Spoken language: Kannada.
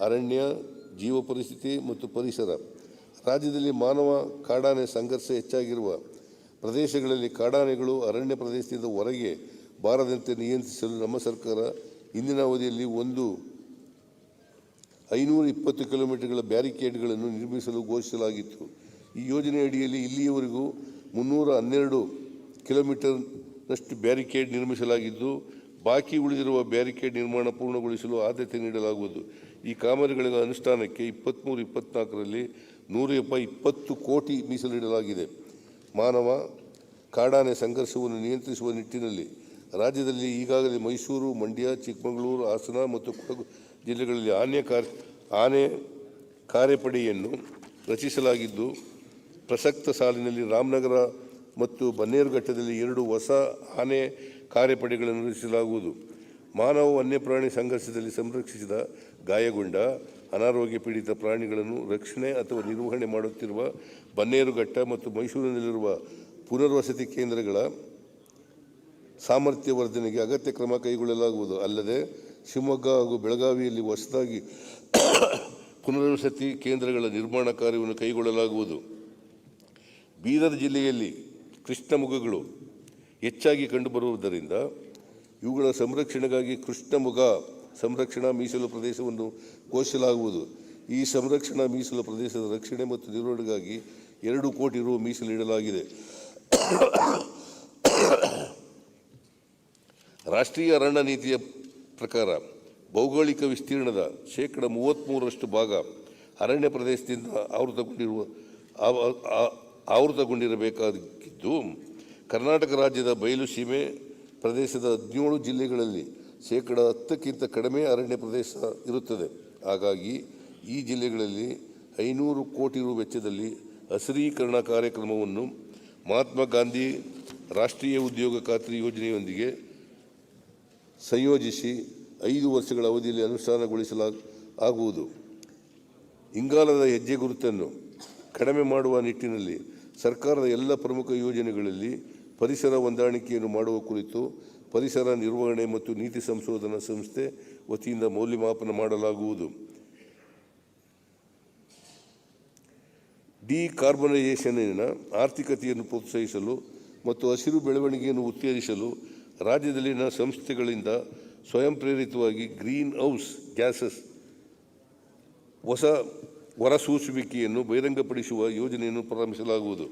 ಅರಣ್ಯ, ಜೀವ ಪರಿಸ್ಥಿತಿ ಮತ್ತು ಪರಿಸರ. ರಾಜ್ಯದಲ್ಲಿ ಮಾನವ ಕಾಡಾನೆ ಸಂಘರ್ಷ ಹೆಚ್ಚಾಗಿರುವ ಪ್ರದೇಶಗಳಲ್ಲಿ ಕಾಡಾನೆಗಳು ಅರಣ್ಯ ಪ್ರದೇಶದಿಂದ ಹೊರಗೆ ಬಾರದಂತೆ ನಿಯಂತ್ರಿಸಲು ನಮ್ಮ ಸರ್ಕಾರ ಇಂದಿನ ಅವಧಿಯಲ್ಲಿ 520 ಕಿಲೋಮೀಟರ್ಗಳ ಬ್ಯಾರಿಕೇಡ್ಗಳನ್ನು ನಿರ್ಮಿಸಲು ಘೋಷಿಸಲಾಗಿತ್ತು. ಈ ಯೋಜನೆ ಅಡಿಯಲ್ಲಿ ಇಲ್ಲಿಯವರೆಗೂ 312 ಕಿಲೋಮೀಟರ್ನಷ್ಟು ಬ್ಯಾರಿಕೇಡ್ ನಿರ್ಮಿಸಲಾಗಿದ್ದು, ಬಾಕಿ ಉಳಿದಿರುವ ಬ್ಯಾರಿಕೇಡ್ ನಿರ್ಮಾಣ ಪೂರ್ಣಗೊಳಿಸಲು ಆದ್ಯತೆ ನೀಡಲಾಗುವುದು. ಈ ಕಾಮಗಾರಿಗಳ ಅನುಷ್ಠಾನಕ್ಕೆ 23-24ರಲ್ಲಿ 120 ಕೋಟಿ ಮೀಸಲಿಡಲಾಗಿದೆ. ಮಾನವ ಕಾಡಾನೆ ಸಂಘರ್ಷವನ್ನು ನಿಯಂತ್ರಿಸುವ ನಿಟ್ಟಿನಲ್ಲಿ ರಾಜ್ಯದಲ್ಲಿ ಈಗಾಗಲೇ ಮೈಸೂರು, ಮಂಡ್ಯ, ಚಿಕ್ಕಮಗಳೂರು, ಹಾಸನ ಮತ್ತು ಕೊಡಗು ಜಿಲ್ಲೆಗಳಲ್ಲಿ ಆನೆ ಕಾರ್ಯಪಡೆಯನ್ನು ರಚಿಸಲಾಗಿದ್ದು, ಪ್ರಸಕ್ತ ಸಾಲಿನಲ್ಲಿ ರಾಮನಗರ ಮತ್ತು ಬನ್ನೇರುಘಟ್ಟದಲ್ಲಿ 2 ಹೊಸ ಆನೆ ಕಾರ್ಯಪಡೆಗಳನ್ನು ರಚಿಸಲಾಗುವುದು. ಮಾನವ ವನ್ಯಪ್ರಾಣಿ ಸಂಘರ್ಷದಲ್ಲಿ ಸಂರಕ್ಷಿಸಿದ, ಗಾಯಗೊಂಡ, ಅನಾರೋಗ್ಯ ಪೀಡಿತ ಪ್ರಾಣಿಗಳನ್ನು ರಕ್ಷಣೆ ಅಥವಾ ನಿರ್ವಹಣೆ ಮಾಡುತ್ತಿರುವ ಬನ್ನೇರುಘಟ್ಟ ಮತ್ತು ಮೈಸೂರಿನಲ್ಲಿರುವ ಪುನರ್ವಸತಿ ಕೇಂದ್ರಗಳ ಸಾಮರ್ಥ್ಯ ವರ್ಧನೆಗೆ ಅಗತ್ಯ ಕ್ರಮ ಕೈಗೊಳ್ಳಲಾಗುವುದು. ಅಲ್ಲದೆ ಶಿವಮೊಗ್ಗ ಹಾಗೂ ಬೆಳಗಾವಿಯಲ್ಲಿ ಹೊಸದಾಗಿ ಪುನರ್ವಸತಿ ಕೇಂದ್ರಗಳ ನಿರ್ಮಾಣ ಕಾರ್ಯವನ್ನು ಕೈಗೊಳ್ಳಲಾಗುವುದು. ಬೀದರ್ ಜಿಲ್ಲೆಯಲ್ಲಿ ಕೃಷ್ಣಮೃಗಗಳು ಹೆಚ್ಚಾಗಿ ಕಂಡುಬರುವುದರಿಂದ ಇವುಗಳ ಸಂರಕ್ಷಣೆಗಾಗಿ ಕೃಷ್ಣಮೃಗ ಸಂರಕ್ಷಣಾ ಮೀಸಲು ಪ್ರದೇಶವನ್ನು ಘೋಷಿಸಲಾಗುವುದು. ಈ ಸಂರಕ್ಷಣಾ ಮೀಸಲು ಪ್ರದೇಶದ ರಕ್ಷಣೆ ಮತ್ತು ನಿರ್ವಹಣೆಗಾಗಿ 2 ಕೋಟಿ ರು ಮೀಸಲಿಡಲಾಗಿದೆ. ರಾಷ್ಟ್ರೀಯ ಅರಣ್ಯ ನೀತಿಯ ಪ್ರಕಾರ ಭೌಗೋಳಿಕ ವಿಸ್ತೀರ್ಣದ 33% ಭಾಗ ಅರಣ್ಯ ಪ್ರದೇಶದಿಂದ ಆವೃತಗೊಂಡಿರಬೇಕಾಗಿದ್ದು, ಕರ್ನಾಟಕ ರಾಜ್ಯದ ಬಯಲು ಸೀಮೆ ಪ್ರದೇಶದ 17 ಜಿಲ್ಲೆಗಳಲ್ಲಿ 10% ಕಡಿಮೆ ಅರಣ್ಯ ಪ್ರದೇಶ ಇರುತ್ತದೆ. ಹಾಗಾಗಿ ಈ ಜಿಲ್ಲೆಗಳಲ್ಲಿ 500 ಕೋಟಿ ರು ವೆಚ್ಚದಲ್ಲಿ ಹಸಿರೀಕರಣ ಕಾರ್ಯಕ್ರಮವನ್ನು ಮಹಾತ್ಮ ಗಾಂಧಿ ರಾಷ್ಟ್ರೀಯ ಉದ್ಯೋಗ ಖಾತ್ರಿ ಯೋಜನೆಯೊಂದಿಗೆ ಸಂಯೋಜಿಸಿ 5 ವರ್ಷಗಳ ಅವಧಿಯಲ್ಲಿ ಅನುಷ್ಠಾನಗೊಳಿಸಲಾಗುವುದು. ಇಂಗಾಲದ ಹೆಜ್ಜೆ ಗುರುತನ್ನು ಕಡಿಮೆ ಮಾಡುವ ನಿಟ್ಟಿನಲ್ಲಿ ಸರ್ಕಾರದ ಎಲ್ಲ ಪ್ರಮುಖ ಯೋಜನೆಗಳಲ್ಲಿ ಪರಿಸರ ಹೊಂದಾಣಿಕೆಯನ್ನು ಮಾಡುವ ಕುರಿತು ಪರಿಸರ ನಿರ್ವಹಣೆ ಮತ್ತು ನೀತಿ ಸಂಶೋಧನಾ ಸಂಸ್ಥೆ ವತಿಯಿಂದ ಮೌಲ್ಯಮಾಪನ ಮಾಡಲಾಗುವುದು. ಡಿಕಾರ್ಬನೈಸೇಷನ್ನಿನ ಆರ್ಥಿಕತೆಯನ್ನು ಪ್ರೋತ್ಸಾಹಿಸಲು ಮತ್ತು ಹಸಿರು ಬೆಳವಣಿಗೆಯನ್ನು ಉತ್ತೇಜಿಸಲು ರಾಜ್ಯದಲ್ಲಿನ ಸಂಸ್ಥೆಗಳಿಂದ ಸ್ವಯಂ ಪ್ರೇರಿತವಾಗಿ ಗ್ರೀನ್ ಹೌಸ್ ಗ್ಯಾಸಸ್ ಹೊರಸೂಸುವಿಕೆಯನ್ನು ಬಹಿರಂಗಪಡಿಸುವ ಯೋಜನೆಯನ್ನು ಪ್ರಾರಂಭಿಸಲಾಗುವುದು.